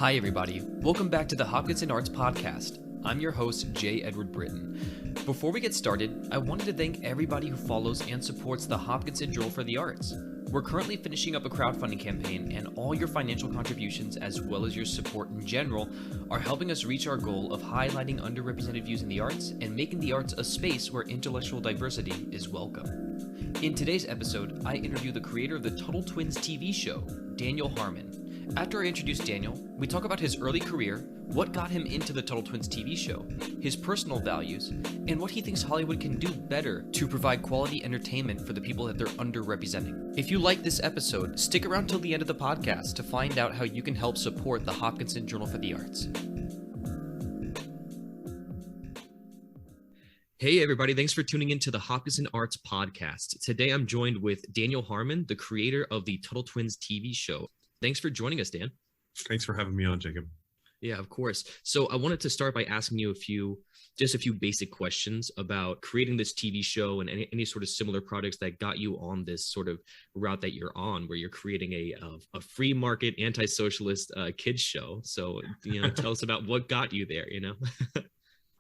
Hi everybody, welcome back to the Hopkinson Arts Podcast. I'm your host, J. Edward Britton. Before we get started, I wanted to thank everybody who follows and supports the Hopkinson Journal for the Arts. We're currently finishing up a crowdfunding campaign, and all your financial contributions, as well as your support in general, are helping us reach our goal of highlighting underrepresented views in the arts and making the arts a space where intellectual diversity is welcome. In today's episode, I interview the creator of the Tuttle Twins TV Show, Daniel Harmon. After I introduce Daniel, we talk about his early career, what got him into the Tuttle Twins TV show, his personal values, and what he thinks Hollywood can do better to provide quality entertainment for the people that they're underrepresenting. If you like this episode, stick around till the end of the podcast to find out how you can help support the Hopkinson Journal for the Arts. Hey everybody, thanks for tuning in to the Hopkinson Arts Podcast. Today I'm joined with Daniel Harmon, the creator of the Tuttle Twins TV show. Thanks for joining us, Dan. Thanks for having me on, Jacob. Yeah, of course. So I wanted to start by asking you a few basic questions about creating this TV show and any sort of similar projects that got you on this sort of route that you're on, where you're creating a free market, anti-socialist kids show. So, tell us about what got you there,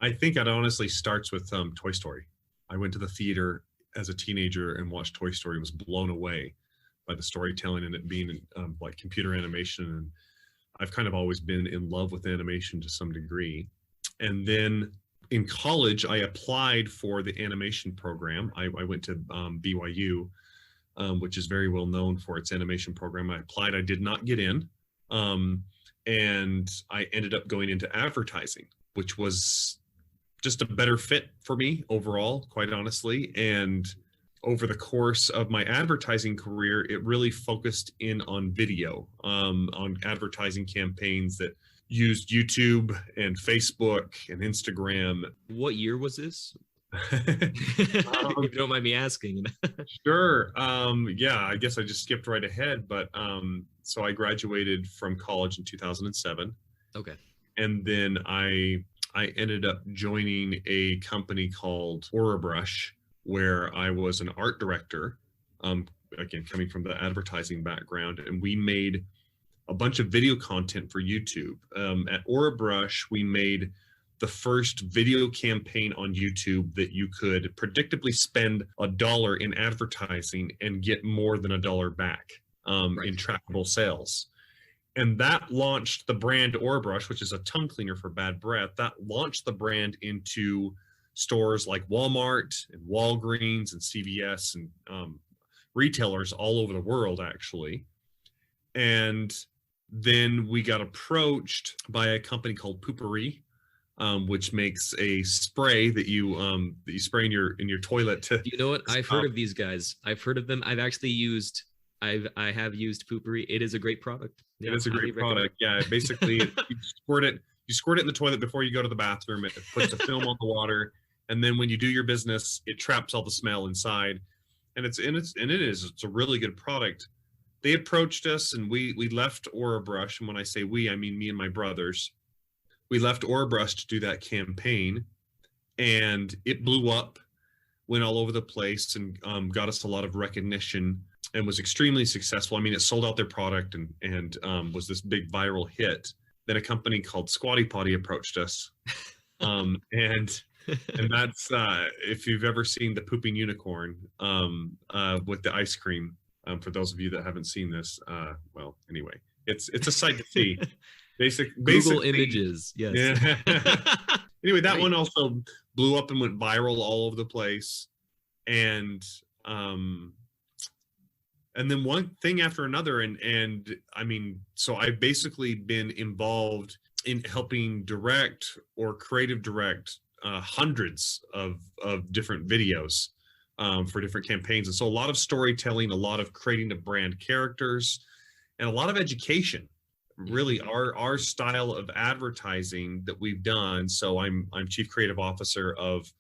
I think it honestly starts with Toy Story. I went to the theater as a teenager and watched Toy Story and was blown away by the storytelling and it being like computer animation. And I've kind of always been in love with animation to some degree. And then in college, I applied for the animation program. I went to BYU, which is very well known for its animation program. I applied, I did not get in. And I ended up going into advertising, which was just a better fit for me overall, quite honestly. And over the course of my advertising career, it really focused in on video, on advertising campaigns that used YouTube and Facebook and Instagram. What year was this? If you don't mind me asking. Sure. Yeah, I guess I just skipped right ahead. But so I graduated from college in 2007. Okay. And then I ended up joining a company called Orabrush, where I was an art director, again, coming from the advertising background, and we made a bunch of video content for YouTube. At Orabrush, we made the first video campaign on YouTube that you could predictably spend $1 in advertising and get more than $1 back in trackable sales. And that launched the brand Orabrush, which is a tongue cleaner for bad breath. That launched the brand into stores like Walmart and Walgreens and CVS and retailers all over the world, actually. And then we got approached by a company called Poo-Pourri, which makes a spray that you spray in your toilet. You know what? I've heard of these guys. I've heard of them. I have used Poo-Pourri. It is a great product. Yeah, it is a great product. Yeah, basically you squirt it in the toilet before you go to the bathroom. It puts a film on the water. And then when you do your business, it traps all the smell inside, and it's a really good product. They approached us, and we left Orabrush, and when I say we, I mean me and my brothers. We left Orabrush to do that campaign, and it blew up, went all over the place, and got us a lot of recognition, and was extremely successful. I mean, it sold out their product and was this big viral hit. Then a company called Squatty Potty approached us, and that's if you've ever seen the pooping unicorn with the ice cream. For those of you that haven't seen this, well, anyway, it's a sight to see. Google images, yes. Yeah. Anyway, that one also blew up and went viral all over the place, and then one thing after another, and I mean, so I've basically been involved in helping direct or creative direct hundreds of different videos for different campaigns. And so a lot of storytelling, a lot of creating the brand characters, and a lot of education, really our style of advertising that we've done. So I'm chief creative officer of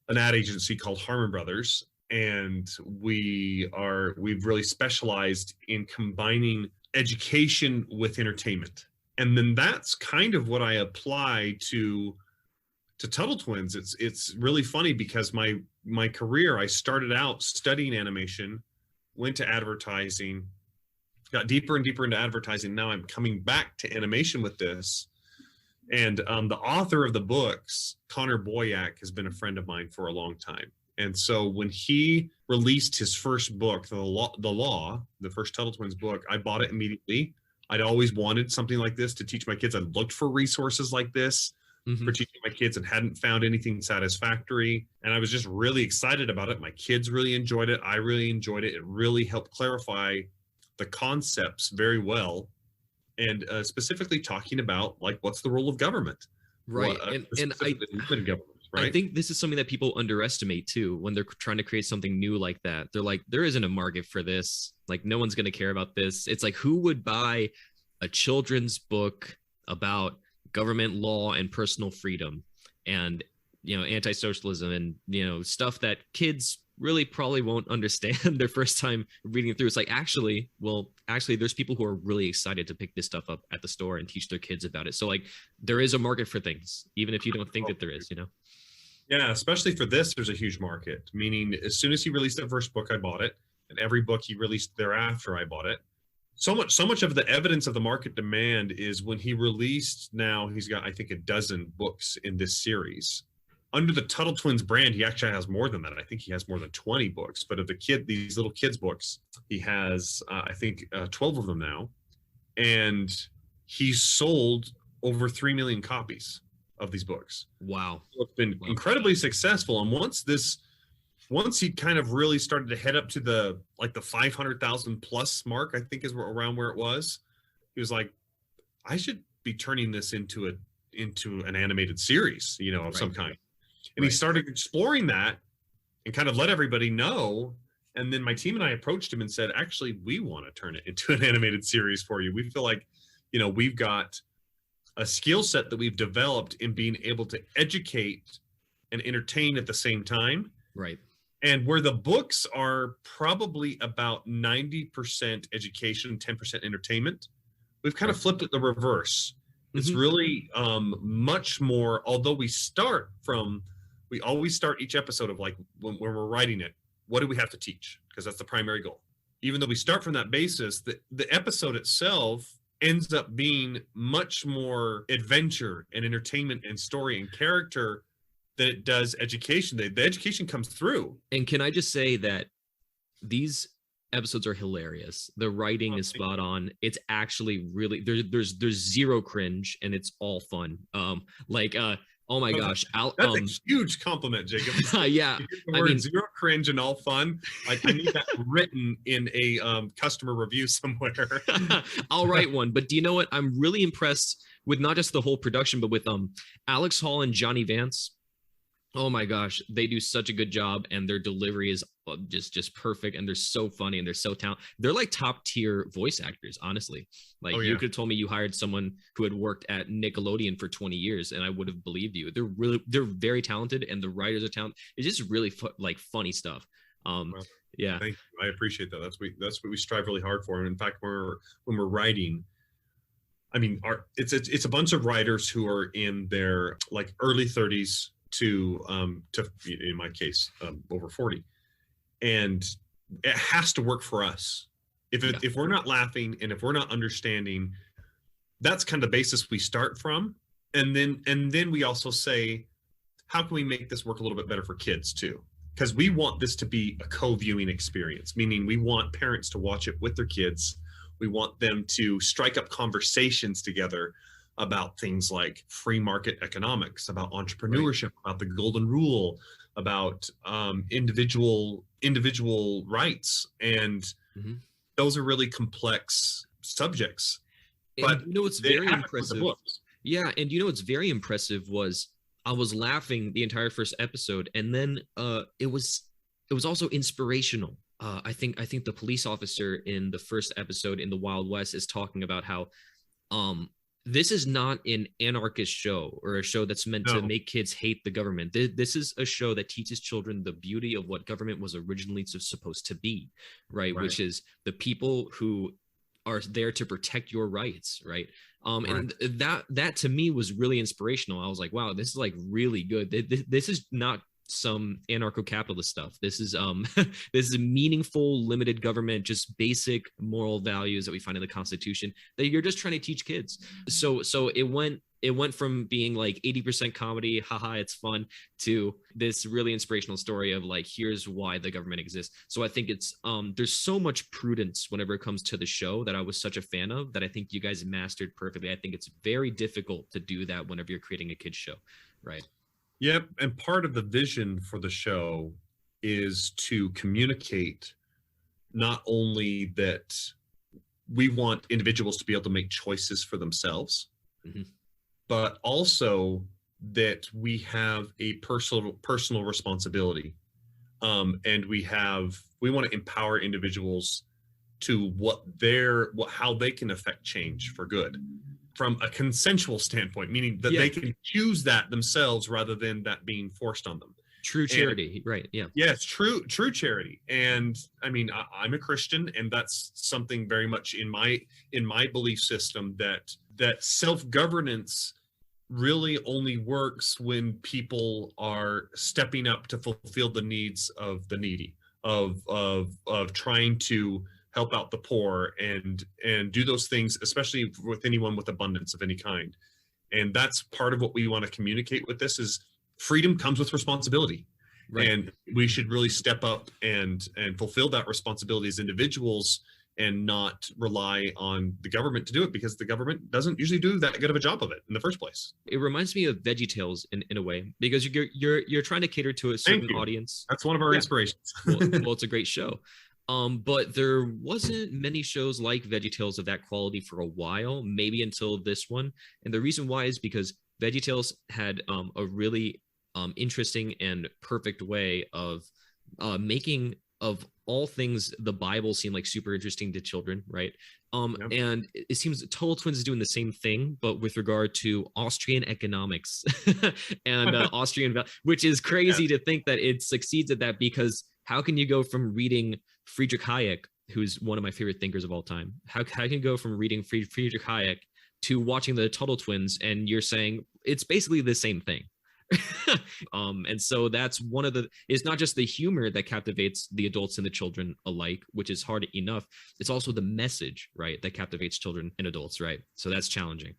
an ad agency called Harmon Brothers. And we've really specialized in combining education with entertainment. And then that's kind of what I apply to Tuttle Twins. It's really funny because my career, I started out studying animation, went to advertising, got deeper and deeper into advertising. Now I'm coming back to animation with this. And the author of the books, Connor Boyack, has been a friend of mine for a long time. And so when he released his first book, the first Tuttle Twins book, I bought it immediately. I'd always wanted something like this to teach my kids. I looked for resources like this for teaching my kids and hadn't found anything satisfactory. And I was just really excited about it. My kids really enjoyed it. I really enjoyed it. It really helped clarify the concepts very well. And specifically talking about like what's the role of government, right? And government, right? I think this is something that people underestimate too when they're trying to create something new like that. They're like, there isn't a market for this. Like, no one's going to care about this. It's like, who would buy a children's book about government law and personal freedom and, you know, anti-socialism and, you know, stuff that kids really probably won't understand their first time reading it through. It's like, actually, there's people who are really excited to pick this stuff up at the store and teach their kids about it. So like, there is a market for things, even if you don't think that there is, you know? Yeah, especially for this, there's a huge market. Meaning, as soon as he released the first book, I bought it. And every book he released thereafter, I bought it. So much of the evidence of the market demand is when he released, now he's got, I think, a dozen books in this series. Under the Tuttle Twins brand, he actually has more than that. I think he has more than 20 books. But of these little kids' books, he has, I think, 12 of them now. And he's sold over 3 million copies of these books. Wow. So it's been incredibly successful. And once he kind of really started to head up to the 500,000 plus mark, I think is around where it was, he was like, I should be turning this into an animated series, you know, of some kind. And he started exploring that and kind of let everybody know. And then my team and I approached him and said, actually, we want to turn it into an animated series for you. We feel like, you know, we've got a skill set that we've developed in being able to educate and entertain at the same time. Right. And where the books are probably about 90% education, 10% entertainment, we've kind of flipped it the reverse. It's really much more, although we always start each episode of like, when we're writing it, what do we have to teach? Because that's the primary goal. Even though we start from that basis, the episode itself ends up being much more adventure and entertainment and story and character than it does education. The education comes through. And can I just say that these episodes are hilarious. The writing is spot on. It's actually really, there's zero cringe and it's all fun. Oh my gosh. That's a huge compliment, Jacob. Yeah. I mean, zero cringe and all fun. Like, I need that written in a customer review somewhere. I'll write one. But do you know what? I'm really impressed with not just the whole production, but with Alex Hall and Johnny Vance. Oh my gosh, they do such a good job, and their delivery is just perfect, and they're so funny and they're so talented. They're like top tier voice actors, honestly. Like, you could have told me you hired someone who had worked at Nickelodeon for 20 years, and I would have believed you. They're very talented, and the writers are talented. It's just really funny stuff. Yeah, thank you. I appreciate that. That's what we strive really hard for. And in fact, when we're writing, I mean, it's a bunch of writers who are in their like early 30s. To in my case over 40, and it has to work for us. If we're not laughing and if we're not understanding, that's kind of the basis we start from, and then we also say, how can we make this work a little bit better for kids too? Because we want this to be a co-viewing experience, meaning we want parents to watch it with their kids. We want them to strike up conversations together about things like free market economics, about entrepreneurship, about the golden rule, about individual rights. And those are really complex subjects. And but you know what's very impressive? Yeah, and you know what's very impressive was I was laughing the entire first episode, and then it was also inspirational. I think the police officer in the first episode in the Wild West is talking about how this is not an anarchist show or a show that's meant to make kids hate the government. This is a show that teaches children the beauty of what government was originally supposed to be, right? Which is the people who are there to protect your rights, right? And that to me was really inspirational. I was like, wow, this is like really good. This is not some anarcho-capitalist stuff. This is this is a meaningful, limited government, just basic moral values that we find in the Constitution that you're just trying to teach kids. So it went from being like 80% comedy, haha, it's fun, to this really inspirational story of like, here's why the government exists. So I think it's there's so much prudence whenever it comes to the show that I was such a fan of, that I think you guys mastered perfectly. I think it's very difficult to do that whenever you're creating a kids show, right? Yep. And part of the vision for the show is to communicate not only that we want individuals to be able to make choices for themselves, but also that we have a personal responsibility. And we want to empower individuals to how they can affect change for good from a consensual standpoint, meaning that they can choose that themselves rather than that being forced on them. True charity, right? Yeah. Yes, true charity. And I mean, I'm a Christian, and that's something very much in my belief system, that self-governance really only works when people are stepping up to fulfill the needs of the needy, of trying to help out the poor and do those things, especially with anyone with abundance of any kind. And that's part of what we want to communicate with this is freedom comes with responsibility. Right. And we should really step up and fulfill that responsibility as individuals and not rely on the government to do it, because the government doesn't usually do that good of a job of it in the first place. It reminds me of VeggieTales in a way, because you're trying to cater to a certain audience. That's one of our inspirations. well, it's a great show. But there wasn't many shows like VeggieTales of that quality for a while, maybe until this one. And the reason why is because VeggieTales had a really interesting and perfect way of making, of all things, the Bible seem like super interesting to children, right? And it seems that Tuttle Twins is doing the same thing, but with regard to Austrian economics and Austrian, which is crazy to think that it succeeds at that, because how can you go from reading Friedrich Hayek, who's one of my favorite thinkers of all time, how can you go from reading Friedrich Hayek to watching the Tuttle Twins, and you're saying it's basically the same thing? And so that's one of it's not just the humor that captivates the adults and the children alike, which is hard enough. It's also the message, right, that captivates children and adults, right? So that's challenging.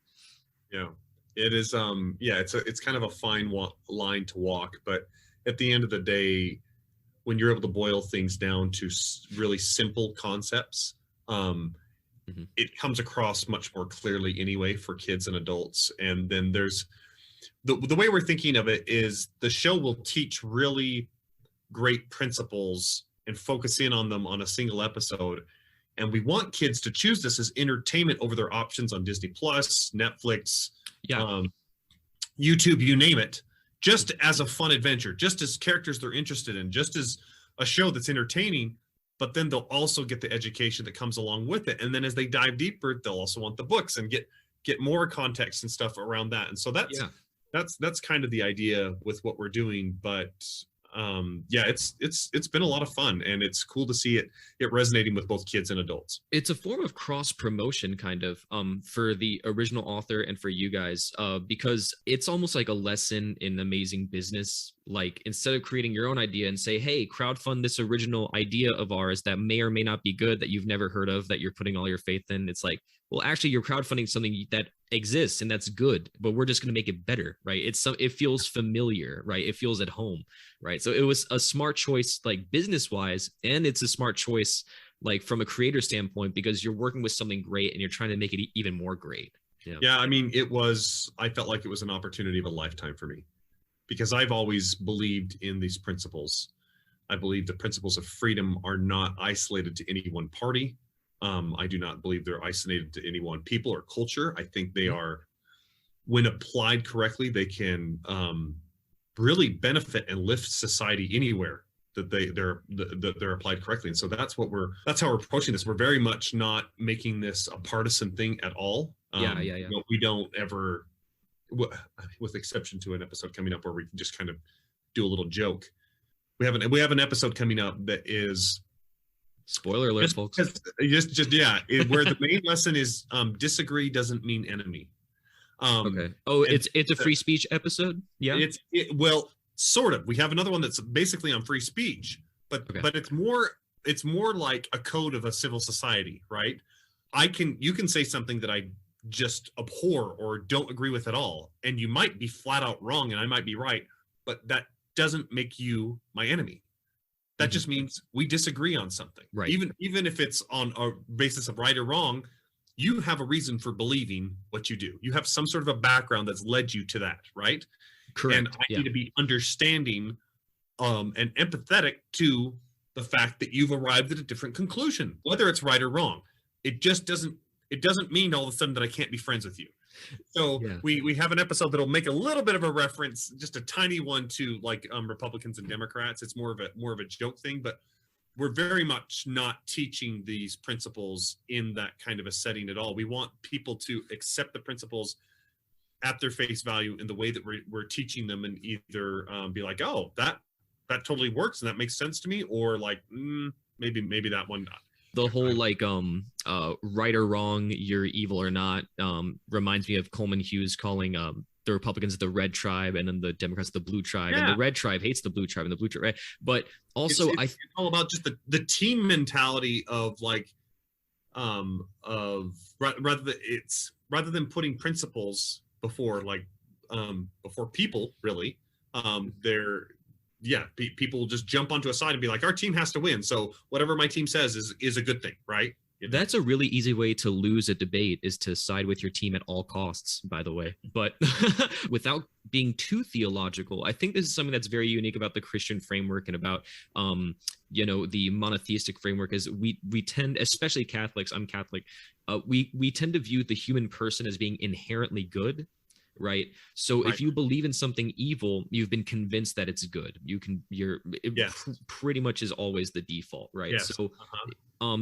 Yeah, it is. It's kind of a fine line to walk, but at the end of the day, when you're able to boil things down to really simple concepts, it comes across much more clearly anyway for kids and adults. And then there's the way we're thinking of it is the show will teach really great principles and focus in on them on a single episode. And we want kids to choose this as entertainment over their options on Disney Plus, Netflix, YouTube, you name it, just as a fun adventure, just as characters they're interested in, just as a show that's entertaining, but then they'll also get the education that comes along with it. And then as they dive deeper, they'll also want the books and get more context and stuff around that. And so that's kind of the idea with what we're doing. But it's been a lot of fun, and it's cool to see it resonating with both kids and adults. It's a form of cross promotion kind of for the original author and for you guys, because it's almost like a lesson in amazing business. Like, instead of creating your own idea and say, hey, crowdfund this original idea of ours that may or may not be good, that you've never heard of, that you're putting all your faith in, it's like, well, actually you're crowdfunding something that exists and that's good, but we're just going to make it better, right? It feels familiar, right? It feels at home, right? So it was a smart choice, like business wise, and it's a smart choice like from a creator standpoint, because you're working with something great and you're trying to make it even more great. Yeah, I mean, I felt like it was an opportunity of a lifetime for me, because I've always believed in these principles. I believe the principles of freedom are not isolated to any one party. I do not believe they're isolated to any one people or culture. I think they are, when applied correctly, they can really benefit and lift society anywhere that they're applied correctly. And so that's how we're approaching this. We're very much not making this a partisan thing at all. We don't ever, with exception to an episode coming up where we can just kind of do a little joke. We have an episode coming up that is, spoiler alert, folks. Where the main lesson is disagree doesn't mean enemy. Okay. Oh, it's a free speech episode. Yeah. sort of. We have another one that's basically on free speech, but it's more like a code of a civil society, right? You can say something that I just abhor or don't agree with at all, and you might be flat out wrong and I might be right, but that doesn't make you my enemy. That just means we disagree on something, right? Even if it's on a basis of right or wrong, you have a reason for believing what you do. You have some sort of a background that's led you to that, right? Correct. And I need to be understanding and empathetic to the fact that you've arrived at a different conclusion, whether it's right or wrong. It doesn't mean all of a sudden that I can't be friends with you. So we have an episode that'll make a little bit of a reference, just a tiny one, to like Republicans and Democrats. It's more of a joke thing, but we're very much not teaching these principles in that kind of a setting at all. We want people to accept the principles at their face value in the way that we're teaching them, and either be like, oh, that totally works and that makes sense to me, or like maybe that one not. The whole like right or wrong, you're evil or not, reminds me of Coleman Hughes calling the Republicans the red tribe and then the Democrats the blue tribe, and the red tribe hates the blue tribe and the blue tribe, right? But also it's all about just the team mentality of like rather than putting principles before before people, really. People will just jump onto a side and be like, our team has to win, so whatever my team says is a good thing, right? That's a really easy way to lose a debate, is to side with your team at all costs, by the way. But without being too theological, I think this is something that's very unique about the Christian framework and about the monotheistic framework, is we tend, especially Catholics, I'm Catholic, we tend to view the human person as being inherently good. Right. So if you believe in something evil, you've been convinced that it's good. Pretty much is always the default. Right. Yes. So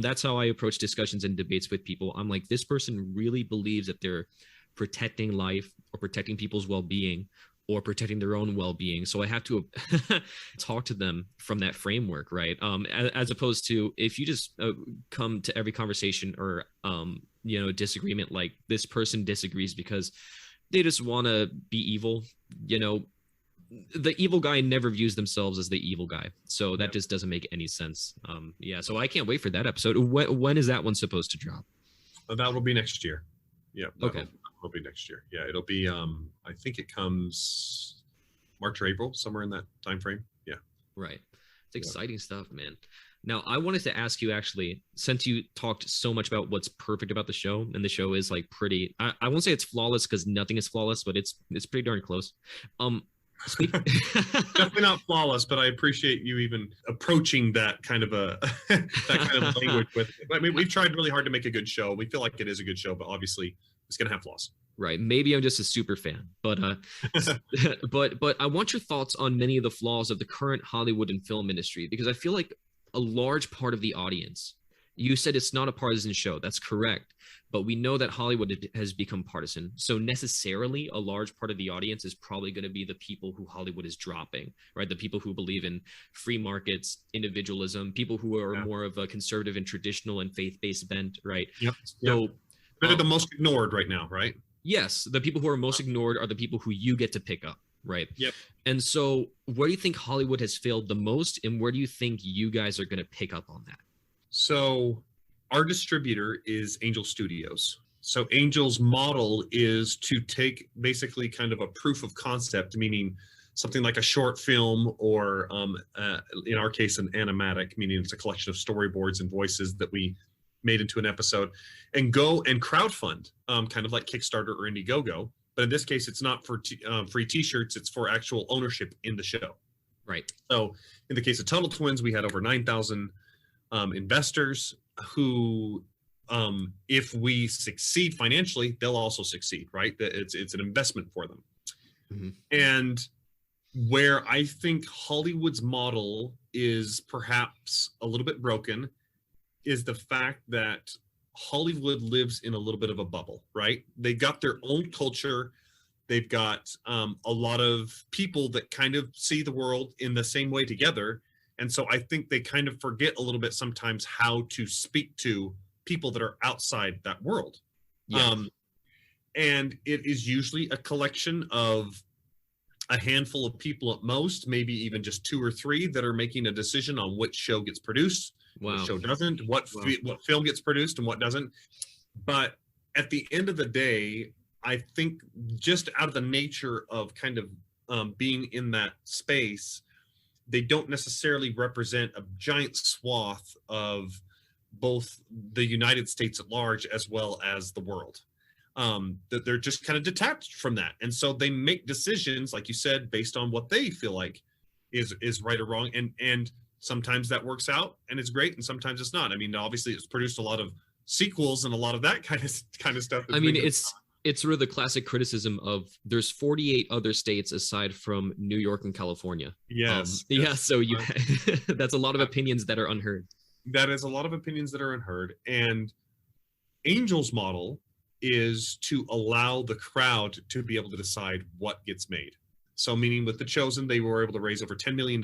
that's how I approach discussions and debates with people. I'm like, this person really believes that they're protecting life or protecting people's well-being or protecting their own well-being. So I have to talk to them from that framework. Right. As opposed to if you just come to every conversation or, disagreement, like this person disagrees because they just want to be evil. The evil guy never views themselves as the evil guy. So that just doesn't make any sense. So I can't wait for that episode. When is that one supposed to drop? That will be next year. Yeah. Okay. It'll be next year. Yeah. It'll be, I think it comes March or April, somewhere in that time frame. Yeah. Right. It's exciting stuff, man. Now, I wanted to ask you, actually, since you talked so much about what's perfect about the show, and the show is like pretty, I won't say it's flawless because nothing is flawless, but it's pretty darn close. Definitely not flawless, but I appreciate you even approaching that kind of language with it. I mean, we've tried really hard to make a good show. We feel like it is a good show, but obviously it's going to have flaws. Right. Maybe I'm just a super fan, but but I want your thoughts on many of the flaws of the current Hollywood and film industry, because I feel like a large part of the audience, you said it's not a partisan show. That's correct. But we know that Hollywood has become partisan. So necessarily a large part of the audience is probably going to be the people who Hollywood is dropping, right? The people who believe in free markets, individualism, people who are more of a conservative and traditional and faith-based bent, right? Yep. So they're the most ignored right now, right? Yes. The people who are most ignored are the people who you get to pick up. Right. Yep. And so where do you think Hollywood has failed the most, and where do you think you guys are going to pick up on that? So our distributor is Angel Studios. So Angel's model is to take basically kind of a proof of concept, meaning something like a short film or in our case, an animatic, meaning it's a collection of storyboards and voices that we made into an episode, and go and crowdfund, kind of like Kickstarter or Indiegogo. But in this case, it's not for free t-shirts, it's for actual ownership in the show. Right. So in the case of Tuttle Twins, we had over 9,000 investors who, if we succeed financially, they'll also succeed, right? It's an investment for them. Mm-hmm. And where I think Hollywood's model is perhaps a little bit broken is the fact that Hollywood lives in a little bit of a bubble, right? They got their own culture. They've got a lot of people that kind of see the world in the same way together. And so I think they kind of forget a little bit sometimes how to speak to people that are outside that world. Yeah. And it is usually a collection of a handful of people at most, maybe even just 2 or 3 that are making a decision on which show gets produced, what show doesn't, what film gets produced and what doesn't. But at the end of the day, I think just out of the nature of kind of being in that space, they don't necessarily represent a giant swath of both the United States at large as well as the world. That they're just kind of detached from that, and so they make decisions, like you said, based on what they feel like is right or wrong, and sometimes that works out and it's great, and sometimes it's not. I mean, obviously, it's produced a lot of sequels and a lot of that kind of stuff. I mean, it's sort of the classic criticism of there's 48 other states aside from New York and California. Yes. Yeah. So you that's a lot of opinions that are unheard. That is a lot of opinions that are unheard, and Angel's model is to allow the crowd to be able to decide what gets made. So meaning with The Chosen, they were able to raise over $10 million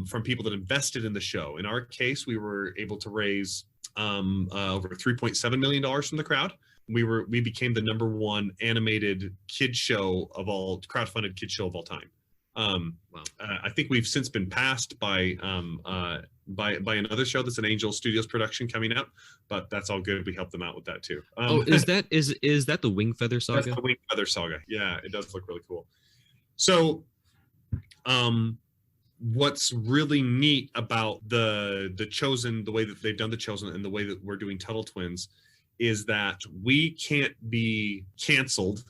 from people that invested in the show. In our case, we were able to raise over $3.7 million from the crowd. We became the #1 animated kids show of all, crowdfunded kids show of all time. Wow. I think we've since been passed by another show that's an Angel Studios production coming up, but that's all good. We helped them out with that too. Is that the Wingfeather Saga? That's the Wingfeather Saga. Yeah, it does look really cool. So, what's really neat about the Chosen, the way that they've done The Chosen, and the way that we're doing Tuttle Twins, is that we can't be canceled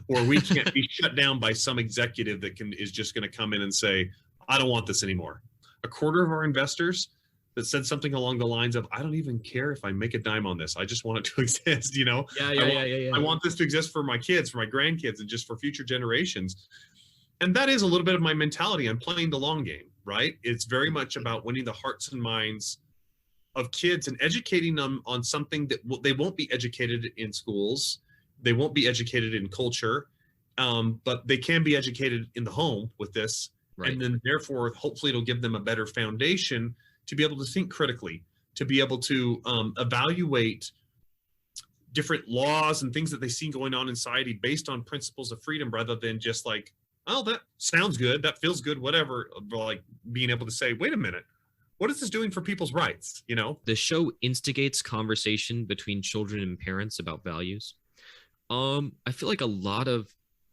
or we can't be shut down by some executive that is just going to come in and say, I don't want this anymore. A quarter of our investors that said something along the lines of, I don't even care if I make a dime on this. I just want it to exist, you know? I want this to exist for my kids, for my grandkids, and just for future generations. And that is a little bit of my mentality. I'm playing the long game, right? It's very much about winning the hearts and minds of kids and educating them on something that they won't be educated in schools. They won't be educated in culture, but they can be educated in the home with this. Right. And then therefore, hopefully it'll give them a better foundation to be able to think critically, to be able to evaluate different laws and things that they see going on in society based on principles of freedom, rather than just like, oh, that sounds good, that feels good, whatever. Like being able to say, wait a minute, what is this doing for people's rights? You know, the show instigates conversation between children and parents about values. I feel like a lot of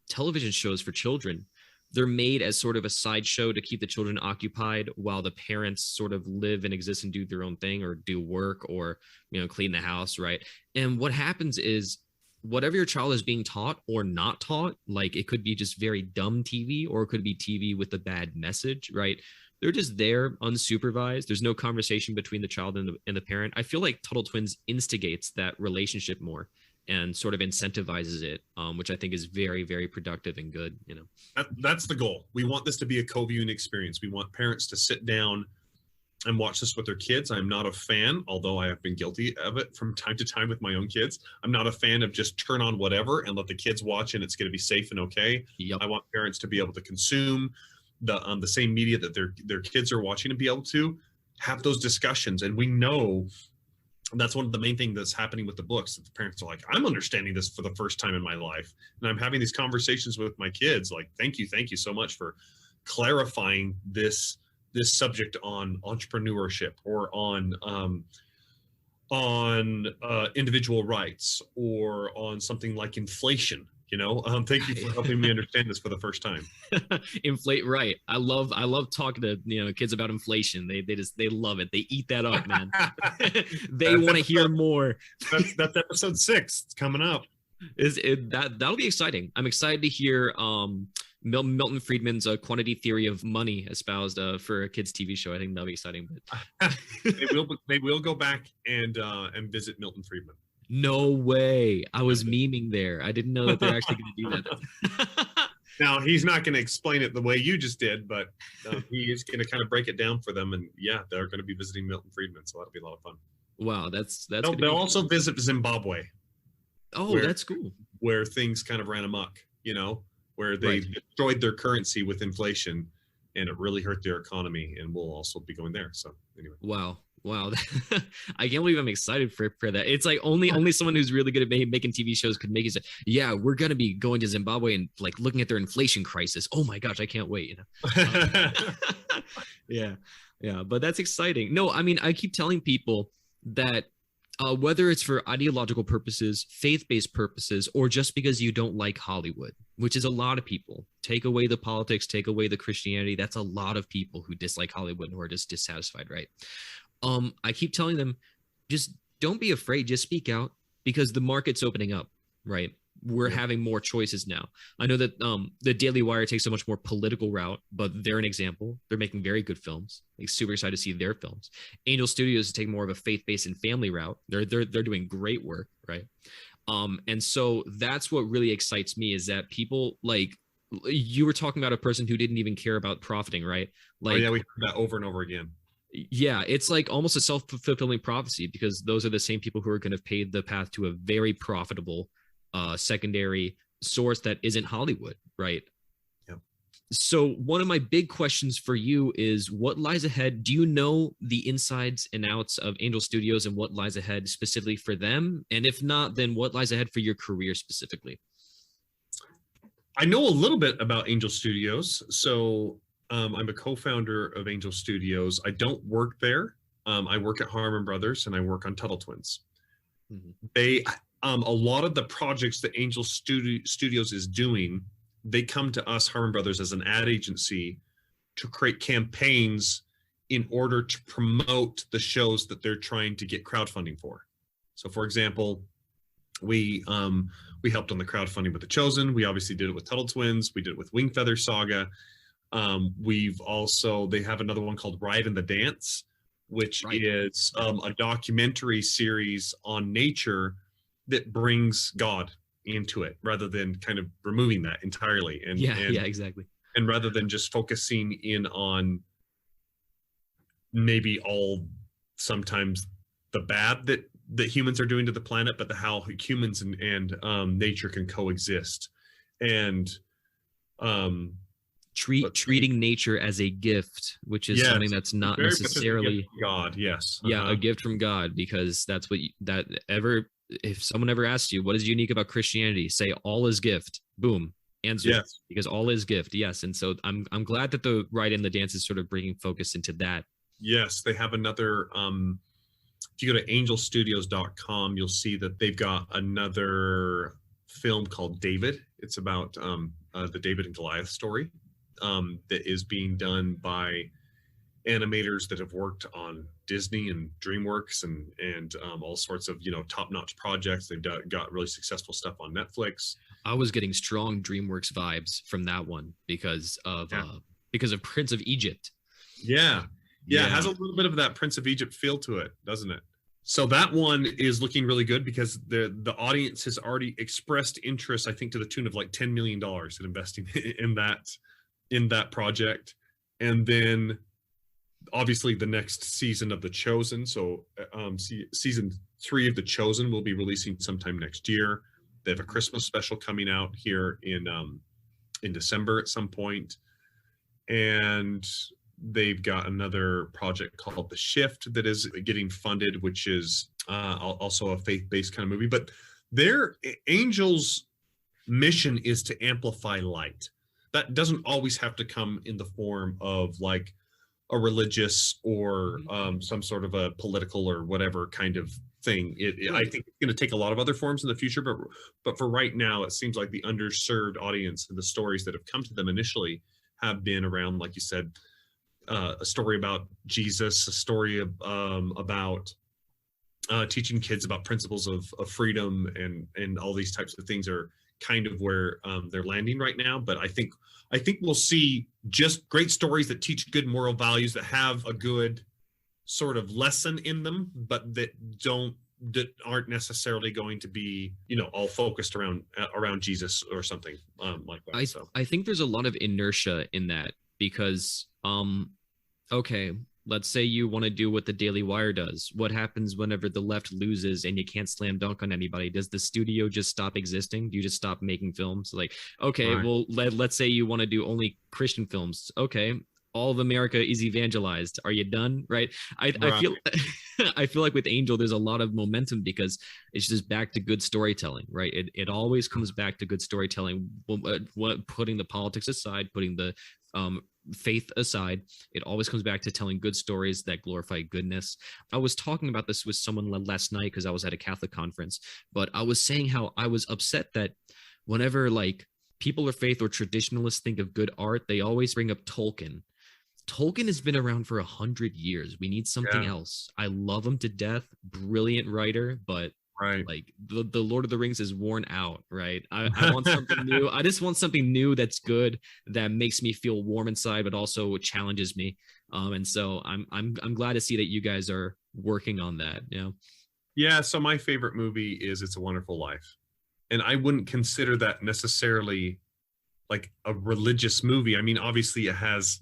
television shows for children, they're made as sort of a sideshow to keep the children occupied while the parents sort of live and exist and do their own thing or do work or, you know, clean the house, right? And what happens is whatever your child is being taught or not taught, like it could be just very dumb TV or it could be TV with a bad message, right? They're just there unsupervised. There's no conversation between the child and the parent. I feel like Tuttle Twins instigates that relationship more and sort of incentivizes it, which I think is very, very productive and good. You know, that's the goal. We want this to be a co-viewing experience. We want parents to sit down and watch this with their kids. I'm not a fan, although I have been guilty of it from time to time with my own kids. I'm not a fan of just turn on whatever and let the kids watch and it's going to be safe and okay. Yep. I want parents to be able to consume the same media that their kids are watching and be able to have those discussions. And we know that's one of the main things that's happening with the books, that the parents are like, I'm understanding this for the first time in my life. And I'm having these conversations with my kids like, thank you so much for clarifying this subject on entrepreneurship or on individual rights or on something like inflation. You know, thank you for helping me understand this for the first time. Right. I love talking to, you know, kids about inflation. They love it. They eat that up, man. They want to hear more. That's episode 6. It's coming up. That'll be exciting. I'm excited to hear Milton Friedman's quantity theory of money espoused for a kids TV show. I think that'll be exciting. But they will go back and visit Milton Friedman. No way. I was memeing there. I didn't know that they're actually going to do that. Now, he's not going to explain it the way you just did, but he is going to kind of break it down for them. And yeah, they're going to be visiting Milton Friedman. So that'll be a lot of fun. Wow. That's they'll also visit Zimbabwe. Oh, that's cool. Where things kind of ran amok, you know, where they destroyed their currency with inflation and it really hurt their economy. And we'll also be going there. So anyway. Wow. Wow. I can't believe I'm excited for that. It's like only someone who's really good at making TV shows could make it say, yeah, we're going to be going to Zimbabwe and like looking at their inflation crisis. Oh my gosh, I can't wait. You know? Yeah. Yeah. But that's exciting. No, I mean, I keep telling people that whether it's for ideological purposes, faith-based purposes, or just because you don't like Hollywood, which is a lot of people. Take away the politics, take away the Christianity. That's a lot of people who dislike Hollywood and who are just dissatisfied, right? I keep telling them, just don't be afraid. Just speak out because the market's opening up, right? We're having more choices now. I know that the Daily Wire takes a much more political route, but they're an example. They're making very good films. Like, super excited to see their films. Angel Studios take more of a faith-based and family route. They're doing great work, right? And so that's what really excites me is that people like you were talking about a person who didn't even care about profiting, right? Like, oh yeah, we heard that over and over again. Yeah, it's like almost a self-fulfilling prophecy because those are the same people who are going to pave the path to a very profitable secondary source that isn't Hollywood, right? Yep. So one of my big questions for you is what lies ahead? Do you know the insides and outs of Angel Studios and what lies ahead specifically for them? And if not, then what lies ahead for your career specifically? I know a little bit about Angel Studios. So I'm a co-founder of Angel Studios. I don't work there. I work at Harmon Brothers and I work on Tuttle Twins. They a lot of the projects that Angel Studios is doing, they come to us, Harmon Brothers, as an ad agency to create campaigns in order to promote the shows that they're trying to get crowdfunding for. So, for example, we helped on the crowdfunding with The Chosen. We obviously did it with Tuttle Twins. We did it with Wing Feather Saga. They have another one called Ride in the Dance, which is a documentary series on nature that brings God into it rather than kind of removing that entirely. And exactly. And rather than just focusing in on maybe sometimes the bad that humans are doing to the planet, but how humans and nature can coexist. And treating nature as a gift, which is something that's not necessarily God. Yes. A gift from God, because that's what if someone ever asks you what is unique about Christianity, say all is gift. Boom, answer. Yes. Because all is gift. Yes. And so I'm glad that the Ride in the Dance is sort of bringing focus into that. Yes, they have another if you go to angelstudios.com, you'll see that they've got another film called David. It's about the David and Goliath story that is being done by animators that have worked on Disney and DreamWorks and all sorts of top-notch projects. They've got really successful stuff on Netflix. I was getting strong DreamWorks vibes from that one because of Prince of Egypt. Yeah, it has a little bit of that Prince of Egypt feel to it, doesn't it? So that one is looking really good because the audience has already expressed interest, I think, to the tune of like $10 million in investing in that project. And then obviously the next season of The Chosen. So season 3 of The Chosen will be releasing sometime next year. They have a Christmas special coming out here in December at some point. And they've got another project called The Shift that is getting funded, which is also a faith-based kind of movie. But their Angel's mission is to amplify light. That doesn't always have to come in the form of like a religious or some sort of a political or whatever kind of thing. I think it's going to take a lot of other forms in the future, but for right now, it seems like the underserved audience and the stories that have come to them initially have been around, like you said, a story about Jesus, a story about teaching kids about principles of freedom and all these types of things are kind of where they're landing right now. But I think we'll see just great stories that teach good moral values, that have a good sort of lesson in them, but that aren't necessarily going to be, all focused around Jesus or something like that. I think there's a lot of inertia in that because, okay, let's say you want to do what the Daily Wire does. What happens whenever the left loses and you can't slam dunk on anybody? Does the studio just stop existing? Do you just stop making films? Like, okay, right. Well, let's say you want to do only Christian films. Okay, all of America is evangelized. Are you done? Right. I feel I feel like with Angel, there's a lot of momentum because it's just back to good storytelling, right? It always comes back to good storytelling. Putting the politics aside, putting the faith aside, it always comes back to telling good stories that glorify goodness. I was talking about this with someone last night because I was at a Catholic conference, but I was saying how I was upset that whenever like people of faith or traditionalists think of good art, they always bring up Tolkien. Tolkien has been around for 100 years. We need something else. I love him to death. Brilliant writer, but like the Lord of the Rings is worn out, right? I want something new. I just want something new that's good, that makes me feel warm inside, but also challenges me. And so I'm glad to see that you guys are working on that. Yeah. So my favorite movie is It's a Wonderful Life, and I wouldn't consider that necessarily like a religious movie. I mean, obviously it has,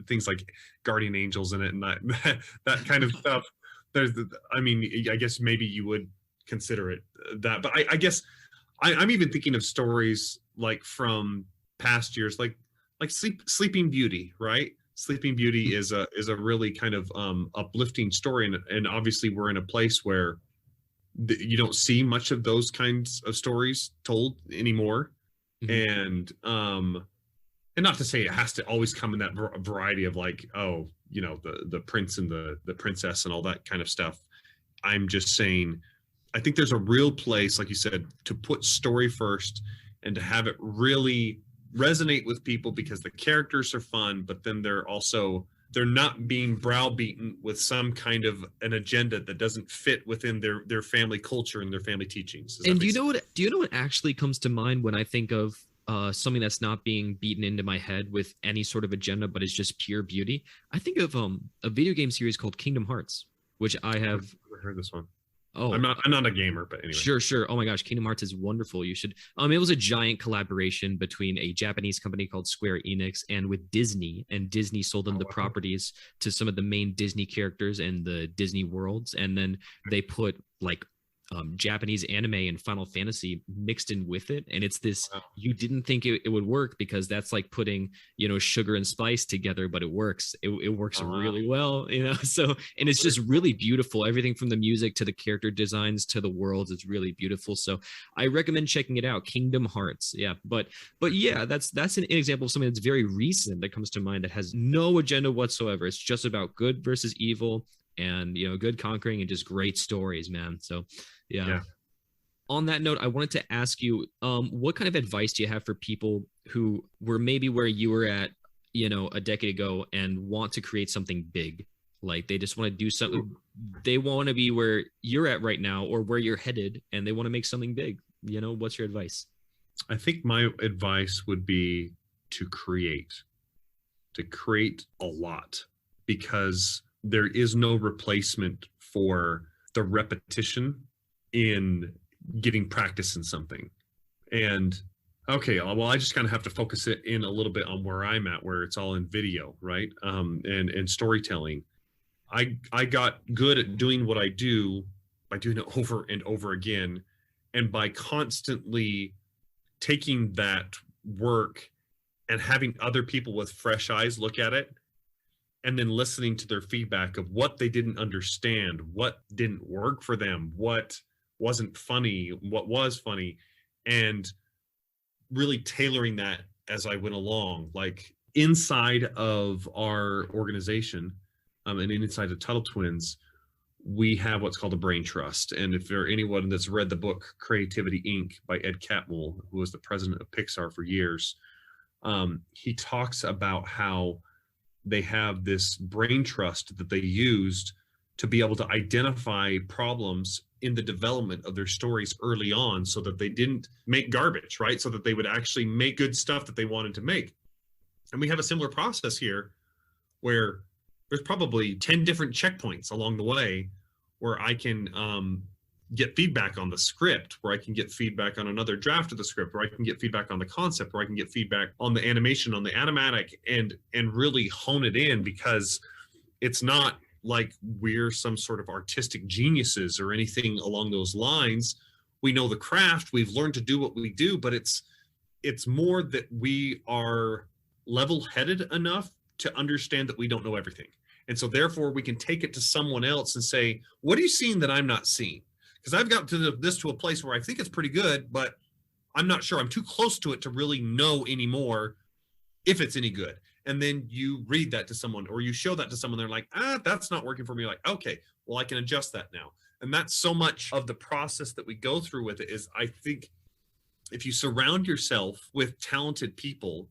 things like guardian angels in it and that kind of stuff. I guess maybe you would consider it that, but I guess I'm even thinking of stories like from past years, like Sleeping Beauty, right? Sleeping Beauty is a really kind of uplifting story, and obviously we're in a place where you don't see much of those kinds of stories told anymore. And not to say it has to always come in that variety of like, the prince and the princess and all that kind of stuff. I'm just saying, I think there's a real place, like you said, to put story first and to have it really resonate with people because the characters are fun, but then they're not being browbeaten with some kind of an agenda that doesn't fit within their family culture and their family teachings. And do you know what actually comes to mind when I think of something that's not being beaten into my head with any sort of agenda, but is just pure beauty? I think of a video game series called Kingdom Hearts, which I have never heard this one. Oh, I'm not a gamer, but anyway. Sure. Oh my gosh, Kingdom Hearts is wonderful. You should. It was a giant collaboration between a Japanese company called Square Enix and with Disney, and Disney sold them the properties to some of the main Disney characters and the Disney worlds, and then they put like Japanese anime and Final Fantasy mixed in with it, and it's this. You didn't think it would work because that's like putting sugar and spice together, but it works. It works really well, So, and it's just really beautiful. Everything from the music to the character designs to the worlds is really beautiful. So I recommend checking it out. Kingdom Hearts, yeah. But yeah, that's an example of something that's very recent that comes to mind that has no agenda whatsoever. It's just about good versus evil, and good conquering, and just great stories, man. So yeah. On that note, I wanted to ask you, what kind of advice do you have for people who were maybe where you were at a decade ago and want to create something big? Like they just want to do something. They want to be where you're at right now or where you're headed, and they want to make something big. What's your advice? I think my advice would be to create a lot, because there is no replacement for the repetition in getting practice in something. And okay, well, I just kind of have to focus it in a little bit on where I'm at, where it's all in video, right? And storytelling. I got good at doing what I do by doing it over and over again, and by constantly taking that work and having other people with fresh eyes look at it, and then listening to their feedback of what they didn't understand, what didn't work for them, what wasn't funny, what was funny, and really tailoring that as I went along. Like inside of our organization, and inside of Tuttle Twins, we have what's called a brain trust. And if there anyone that's read the book Creativity Inc. by Ed Catmull, who was the president of Pixar for years, he talks about how they have this brain trust that they used to be able to identify problems in the development of their stories early on, so that they didn't make garbage, right? So that they would actually make good stuff that they wanted to make. And we have a similar process here where there's probably 10 different checkpoints along the way where I can get feedback on the script, where I can get feedback on another draft of the script, where I can get feedback on the concept, where I can get feedback on the animation, on the animatic, and really hone it in, because it's not like we're some sort of artistic geniuses or anything along those lines. We know the craft, we've learned to do what we do, but it's more that we are level-headed enough to understand that we don't know everything. And so therefore we can take it to someone else and say, what are you seeing that I'm not seeing? Because I've got this to a place where I think it's pretty good, but I'm not sure. I'm too close to it to really know anymore if it's any good. And then you read that to someone, or you show that to someone, they're like, that's not working for me. You're like, okay, well, I can adjust that now. And that's so much of the process that we go through with it is, I think, if you surround yourself with talented people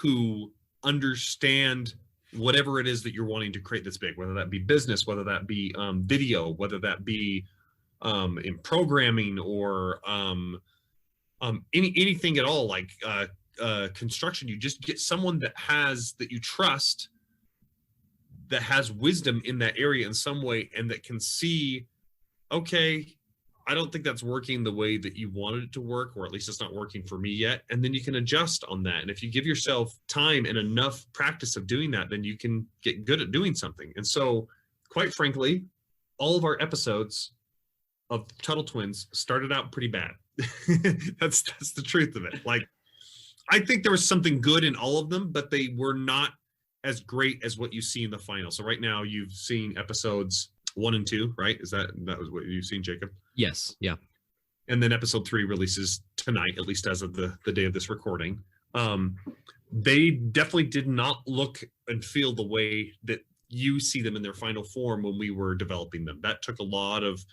who understand whatever it is that you're wanting to create that's big, whether that be business, whether that be video, whether that be in programming, or anything at all, like construction, you just get someone that you trust, that has wisdom in that area in some way, and that can see, okay, I don't think that's working the way that you wanted it to work, or at least it's not working for me yet. And then you can adjust on that. And if you give yourself time and enough practice of doing that, then you can get good at doing something. And so, quite frankly, all of our episodes of Tuttle Twins started out pretty bad. That's the truth of it. Like, I think there was something good in all of them, but they were not as great as what you see in the final. So right now you've seen episodes 1 and 2, right? That was what you've seen, Jacob? Yes. Yeah. And then episode 3 releases tonight, at least as of the day of this recording. They definitely did not look and feel the way that you see them in their final form when we were developing them. That took a lot of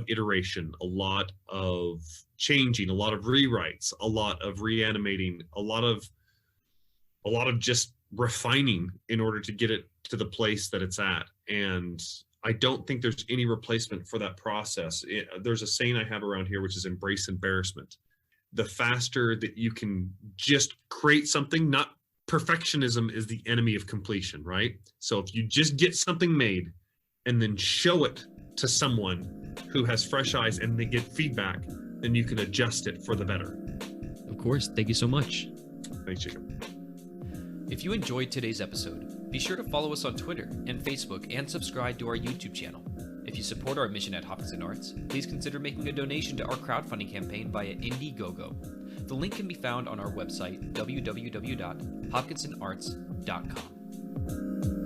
iteration, a lot of changing, a lot of rewrites, a lot of reanimating, a lot of just refining in order to get it to the place that it's at. And I don't think there's any replacement for that process. There's a saying I have around here, which is embrace embarrassment. The faster that you can just create something, not perfectionism is the enemy of completion, right? So if you just get something made and then show it to someone who has fresh eyes and they get feedback, then you can adjust it for the better. Of course. Thank you so much. Thanks, Jacob. If you enjoyed today's episode, be sure to follow us on Twitter and Facebook and subscribe to our YouTube channel. If you support our mission at Hopkinson Arts, please consider making a donation to our crowdfunding campaign via Indiegogo. The link can be found on our website, www.hopkinsonarts.com.